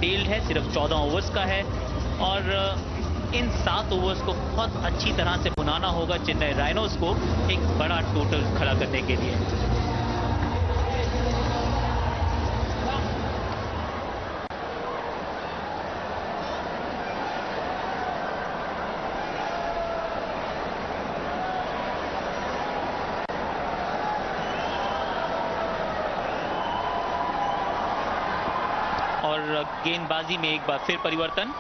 Curtailed है, सिर्फ 14 overs का है और इन 7 ओवर्स को बहुत अच्छी तरह से बुनाना होगा चेन्नई राइनोज को एक बड़ा टोटल खड़ा करने के लिए। और गेंदबाजी में एक बार फिर परिवर्तन।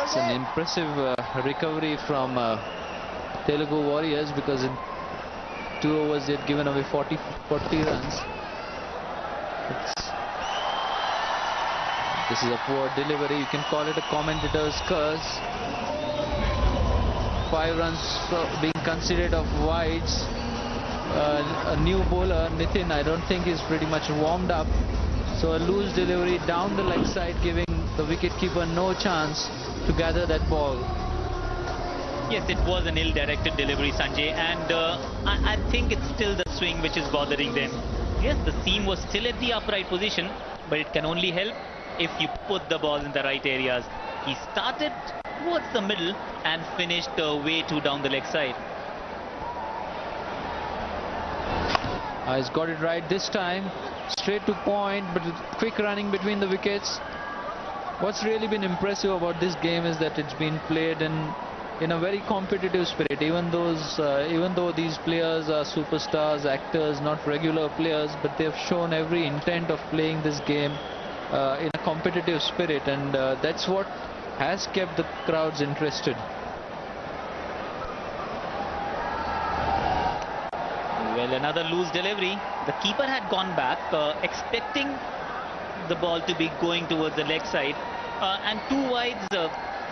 It's an impressive recovery from Telugu Warriors, because in 2 overs they had given away 40 runs. This is a poor delivery. You can call it a commentator's curse. 5 runs being considered of wides. A new bowler, Nitin, I don't think is pretty much warmed up. So a loose delivery down the leg side, giving the wicketkeeper no chance to gather that ball. Yes, it was an ill-directed delivery, Sanjay, and I think it's still the swing which is bothering them. Yes, the seam was still at the upright position, but it can only help if you put the ball in the right areas. He started towards the middle and finished way too down the leg side. He's got it right this time, straight to point, but quick running between the wickets. What's really been impressive about this game is that it's been played in a very competitive spirit. Even though these players are superstars, actors, not regular players, but they've shown every intent of playing this game in a competitive spirit, and that's what has kept the crowds interested. Well, another loose delivery. The keeper had gone back, expecting the ball to be going towards the leg side, and 2 wides.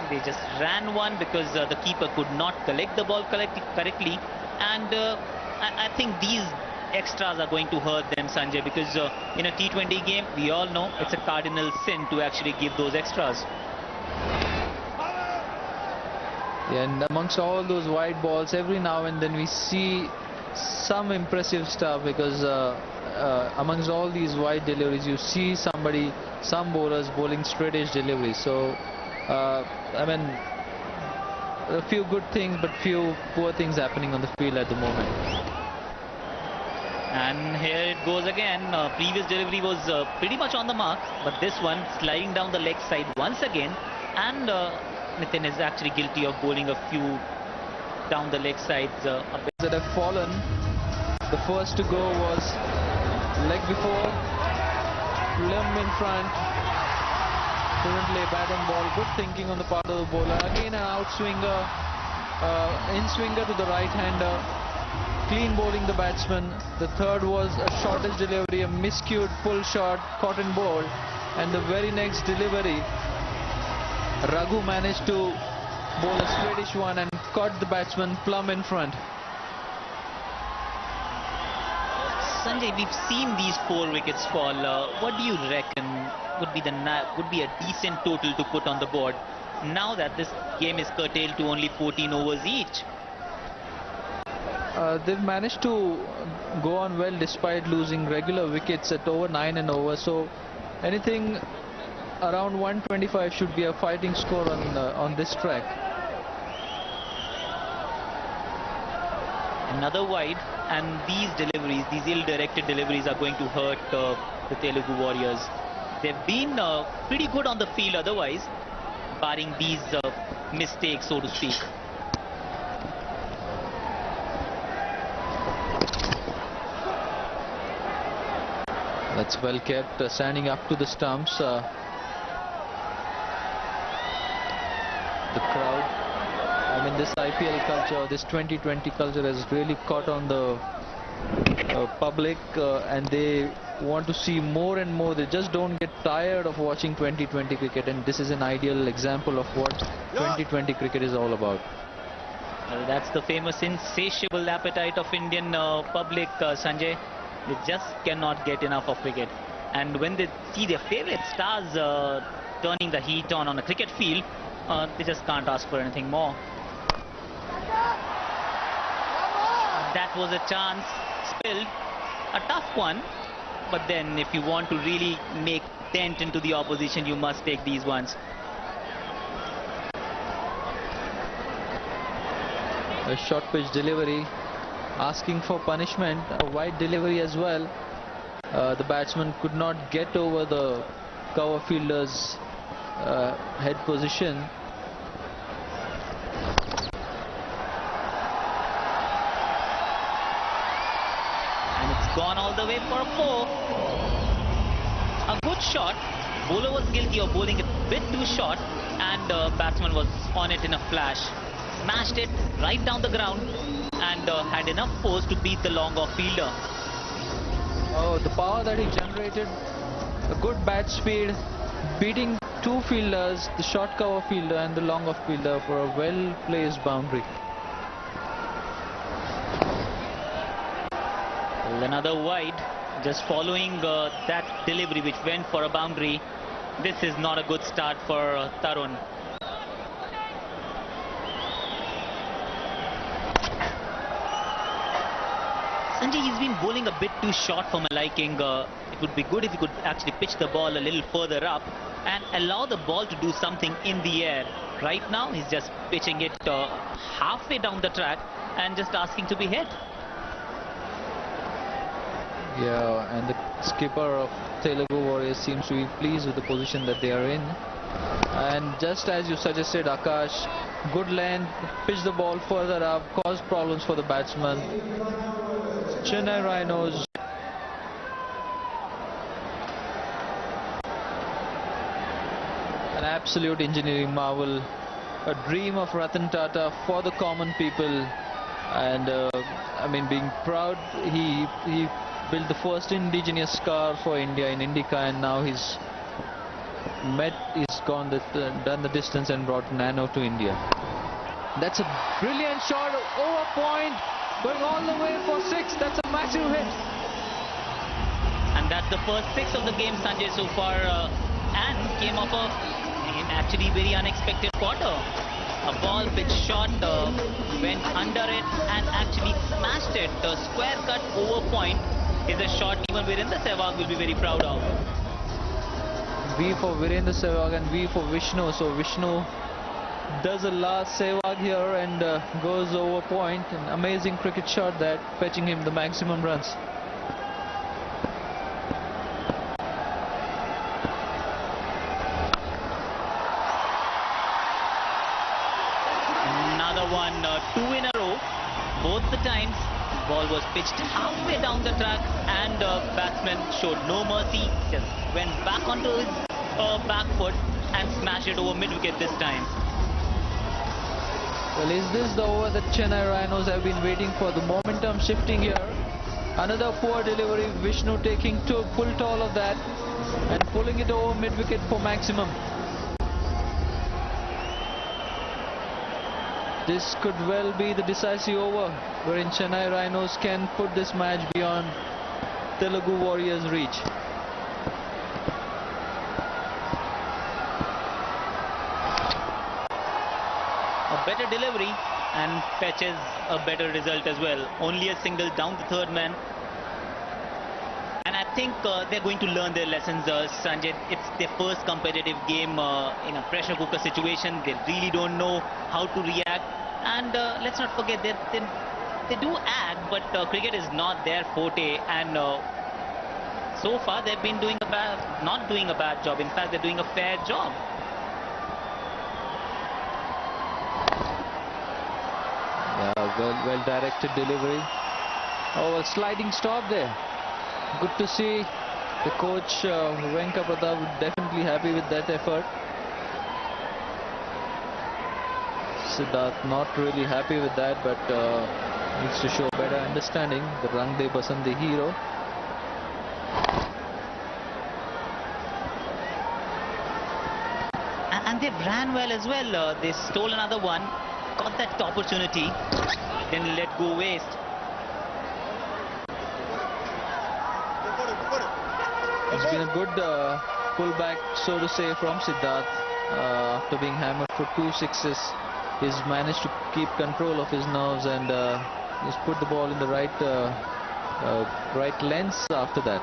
They just ran one because the keeper could not collect the ball correctly, and I think these extras are going to hurt them, Sanjay, because in a T20 game, we all know it's a cardinal sin to actually give those extras. Yeah, and amongst all those wide balls, every now and then we see some impressive stuff, because amongst all these wide deliveries, you see some bowlers bowling straight edge deliveries. So I mean, a few good things but few poor things happening on the field at the moment. And here it goes again. Previous delivery was pretty much on the mark, but this one sliding down the leg side once again, and Nitin is actually guilty of bowling a few down the leg sides. That have fallen. The first to go was leg before, limb in front. Couldn't lay bat on ball. Good thinking on the part of the bowler. Again an outswinger, in-swinger to the right-hander. Clean bowling the batsman. The third was a shortest delivery, a miscued pull shot, caught and bowled. And the very next delivery, Raghu managed to bowl a straightish one and caught the batsman plumb in front. Sanjay, we've seen these 4 wickets fall. What do you reckon would be a decent total to put on the board now that this game is curtailed to only 14 overs each? They've managed to go on well despite losing regular wickets at over 9 and over. So anything around 125 should be a fighting score on this track. Another wide, and these deliveries, these ill-directed deliveries, are going to hurt the Telugu Warriors. They've been pretty good on the field otherwise, barring these mistakes, so to speak. That's well kept, standing up to the stumps. The crowd, I mean, this IPL culture, this 2020 culture has really caught on the public, and they want to see more and more. They just don't get tired of watching 2020 cricket, and this is an ideal example of what 2020 cricket is all about. Well, that's the famous insatiable appetite of Indian public, Sanjay. They just cannot get enough of cricket, and when they see their favorite stars turning the heat on a cricket field, they just can't ask for anything more. that was a chance spilled, a tough one. But then if you want to really make dent into the opposition, you must take these ones. A short pitch delivery, asking for punishment, a wide delivery as well. The batsman could not get over the cover fielder's head position. And it's gone all the way for a 4. A good shot. Bowler was guilty of bowling a bit too short, and batsman was on it in a flash. Smashed it right down the ground and had enough force to beat the long off fielder. Oh, the power that he generated, a good bat speed, beating two fielders, the short cover fielder and the long off fielder, for a well placed boundary. Well, another wide, just following that delivery which went for a boundary. This is not a good start for Tarun. Sanjay, he's been bowling a bit too short for my liking. It would be good if he could actually pitch the ball a little further up and allow the ball to do something in the air. Right now, he's just pitching it halfway down the track and just asking to be hit. Yeah, and the skipper of Telugu Warriors seems to be pleased with the position that they are in. And just as you suggested, Akash, good length, pitch the ball further up, cause problems for the batsman. Chennai Rhinos an absolute engineering marvel, a dream of Ratan Tata for the common people, and I mean, being proud, he built the first indigenous car for India in Indica, and now he's done the distance and brought Nano to India. That's a brilliant shot over point, going all the way for 6. That's a massive hit. And that's the first 6 of the game, Sanjay, so far, and came off an actually very unexpected quarter. A ball pitch shot went under it and actually smashed it. The square cut over point is a shot even Virendra Sehwag will be very proud of. V for Virendra Sehwag and V for Vishnu. So Vishnu does a last Sehwag here and goes over point. An amazing cricket shot that, fetching him the maximum runs. Another one, 2 in a row. Both the times ball was pitched halfway down the track and batsman showed no mercy, just went back onto his back foot and smashed it over mid-wicket this time. Well, is this the over that Chennai Rhinos have been waiting for? The momentum shifting here. Another poor delivery, Vishnu taking full toll of that and pulling it over mid-wicket for maximum. This could well be the decisive over, wherein Chennai Rhinos can put this match beyond Telugu Warriors' reach. A better delivery and fetches a better result as well. Only a single down the third man. And I think they're going to learn their lessons, Sanjay. It's their first competitive game in a pressure cooker situation. They really don't know how to react. And let's not forget that they do act, but cricket is not their forte. And so far they've been not doing a bad job. In fact, they're doing a fair job. Yeah, well directed delivery. Oh, a sliding stop there. Good to see the coach Venkatesh definitely happy with that effort. Siddharth not really happy with that, but needs to show better understanding. The Rang De Basant, the hero. And they ran well as well. They stole another one, got that opportunity, then let go waste. It's been a good pullback, so to say, from Siddharth. After being hammered for 2 sixes, he's managed to keep control of his nerves and just put the ball in the right right lens after that.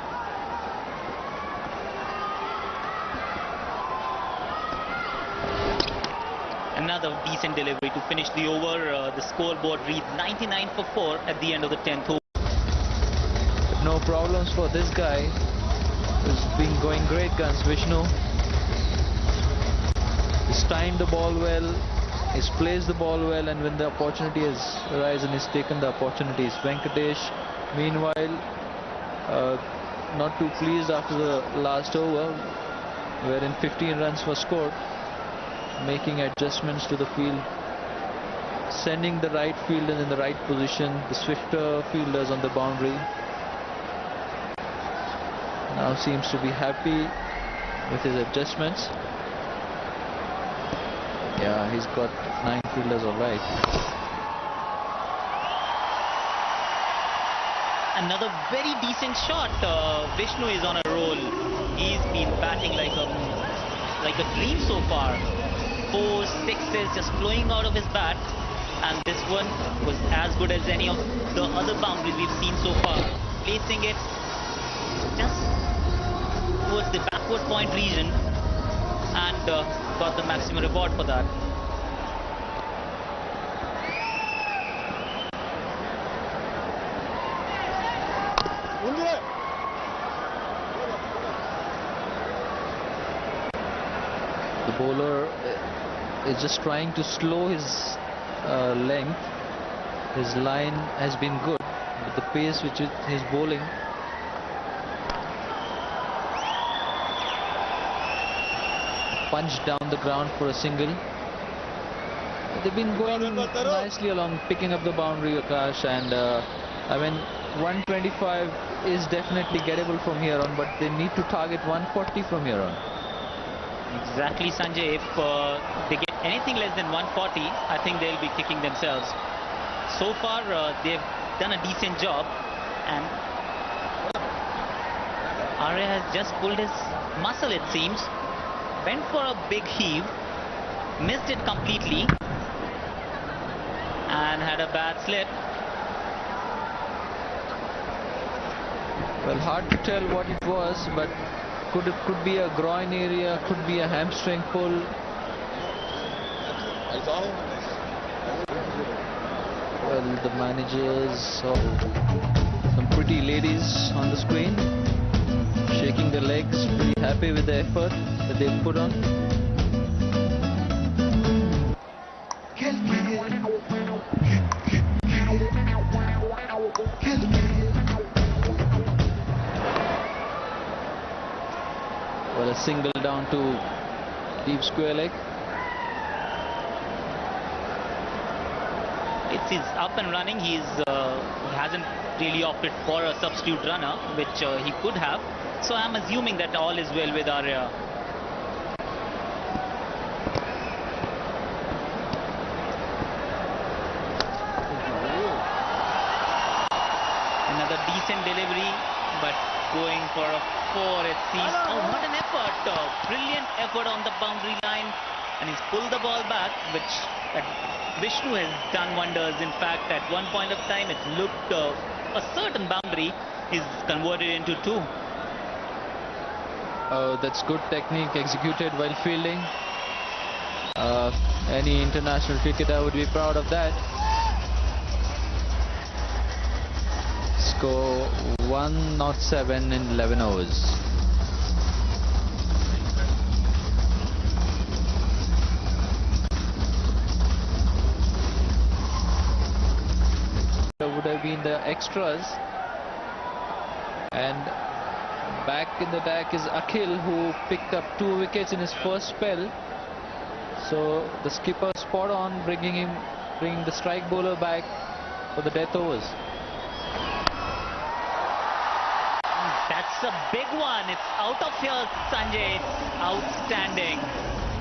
Another decent delivery to finish the over. The scoreboard reads 99 for 4 at the end of the 10th over. No problems for this guy who's been going great guns. Vishnu. He's timed the ball well, he's placed the ball well, and when the opportunity has arisen, he's taken the opportunities. Venkatesh, meanwhile, not too pleased after the last over, wherein 15 runs were scored, making adjustments to the field, sending the right fielder in the right position, the swifter fielders on the boundary. Now seems to be happy with his adjustments. Yeah, he's got 9 fielders all right. Another very decent shot. Vishnu is on a roll. He's been batting like a dream so far. 4 6s just flowing out of his bat, and this one was as good as any of the other boundaries we've seen so far. Placing it just towards the backward point region, and got the maximum reward for that. The bowler is just trying to slow his length. His line has been good, but the pace which he's bowling, punched down the ground for a single. They've been going nicely along, picking up the boundary, Akash, and I mean 125 is definitely gettable from here on, but they need to target 140 from here on. Exactly, Sanjay. If they get anything less than 140, I think they'll be kicking themselves. So far, they've done a decent job, and Arya has just pulled his muscle, it seems. Went for a big heave, missed it completely, and had a bad slip. Well, hard to tell what it was, but could be a groin area, could be a hamstring pull. Well, the managers of some pretty ladies on the screen, shaking their legs, pretty happy with the effort that they've put on. Well, a single down to deep square leg. It's up and running. He hasn't really opted for a substitute runner, which he could have. So I'm assuming that all is well with Arya. Another decent delivery, but going for a 4, it seems. Oh, what an effort! Brilliant effort on the boundary line, and he's pulled the ball back, which Vishnu has done wonders. In fact, at one point of time, it looked a certain boundary is converted into 2. Oh, that's good technique executed while fielding. Any international cricketer would be proud of that. Score 107 in 11 overs. Would have been the extras, and back in the deck is Akhil, who picked up 2 wickets in his first spell. So the skipper spot on, bringing the strike bowler back for the death overs. That's a big one. It's out of here, Sanjay. It's outstanding,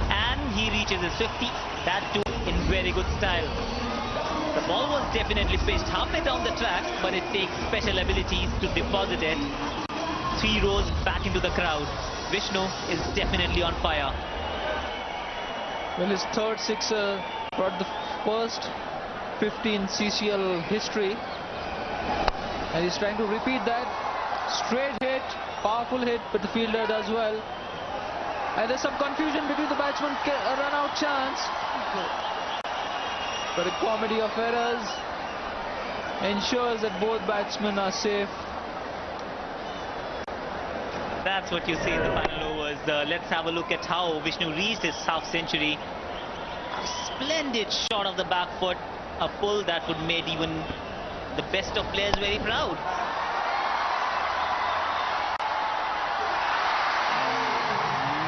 and he reaches his 50. That too in very good style. The ball was definitely pitched halfway down the track, but it takes special abilities to deposit it 3 rows back into the crowd. Vishnu is definitely on fire. Well, his third sixer brought the first 50 in CCL history. And he's trying to repeat that. Straight hit, powerful hit, but the fielder does well. And there's some confusion between the batsmen. A run-out chance. But a comedy of errors ensures that both batsmen are safe. That's what you see in the final overs. Let's have a look at how Vishnu reached his half-century. A splendid shot of the back foot. A pull that would make even the best of players very proud.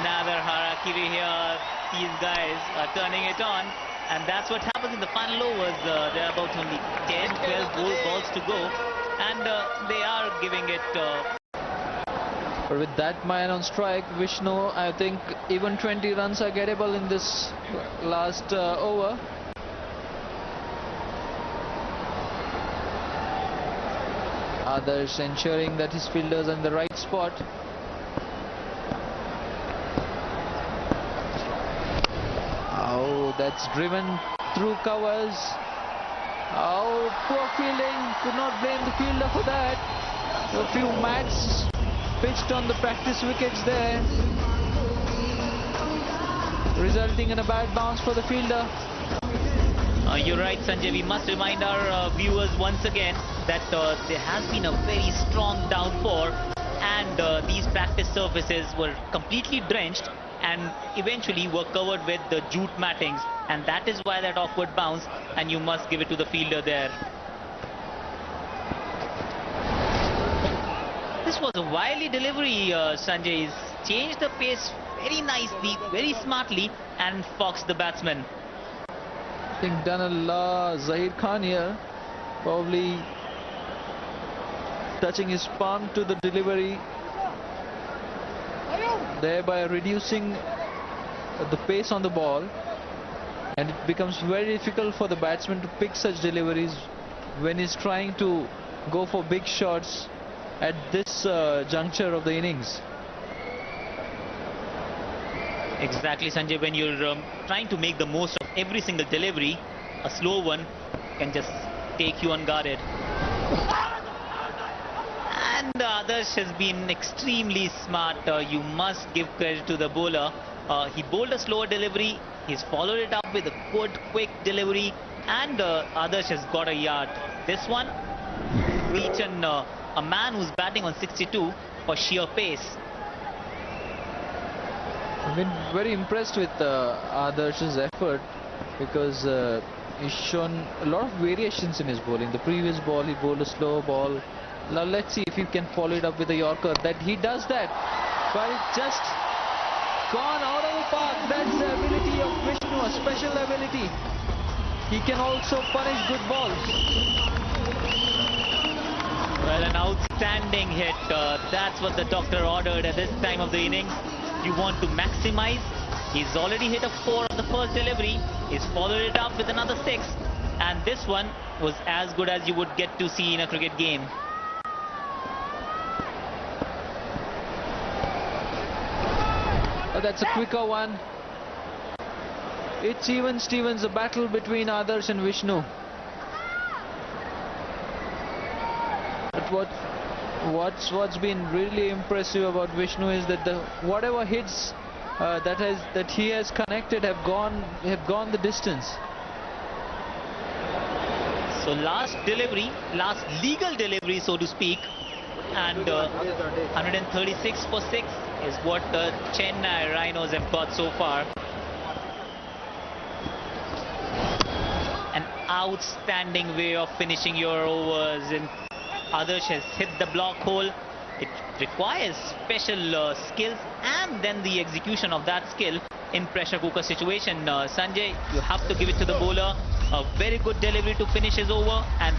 Another harakiri here. These guys are turning it on. And that's what happens in the final overs. There are about only 10, 12 balls to go. And they are giving it... But with that man on strike, Vishnu, I think even 20 runs are gettable in this last over. Adarsh ensuring that his fielders are in the right spot. Oh, that's driven through covers. Oh, poor fielding. Could not blame the fielder for that. A few mats pitched on the practice wickets there, resulting in a bad bounce for the fielder. You're right, Sanjay. We must remind our viewers once again that there has been a very strong downpour, and these practice surfaces were completely drenched and eventually were covered with the jute mattings, and that is why that awkward bounce, and you must give it to the fielder there. This was a wily delivery. Sanjay. He's changed the pace very nicely, very smartly, and foxed the batsman. I think done a Zahir Khan here, probably touching his palm to the delivery, thereby reducing the pace on the ball, and it becomes very difficult for the batsman to pick such deliveries when he's trying to go for big shots at this juncture of the innings. Exactly, Sanjay. When you're trying to make the most of every single delivery, a slow one can just take you unguarded. And Adarsh has been extremely smart. You must give credit to the bowler. He bowled a slower delivery. He's followed it up with a good, quick delivery. And Adarsh has got a yard. This one, reaching a man who's batting on 62 for sheer pace. I've been very impressed with Adarsh's effort, because he's shown a lot of variations in his bowling. The previous ball he bowled a slow ball. Now let's see if he can follow it up with a Yorker. That he does that, but it's just gone out of the park. That's the ability of Vishnu, a special ability. He can also punish good balls. Well, an outstanding hit. That's what the doctor ordered at this time of the innings. You want to maximize. He's already hit a 4 on the first delivery. He's followed it up with another 6. And this one was as good as you would get to see in a cricket game. But that's a quicker one. It's even Stevens, a battle between Adarsh and Vishnu. But what's been really impressive about Vishnu is that whatever hits that he has connected have gone the distance. So last legal delivery, so to speak, and 136 for 6 is what the Chennai Rhinos have got so far. An outstanding way of finishing your overs, and Adarsh has hit the block hole. It requires special skills and then the execution of that skill in pressure cooker situation. Sanjay, you have to give it to the bowler. A very good delivery to finish his over, and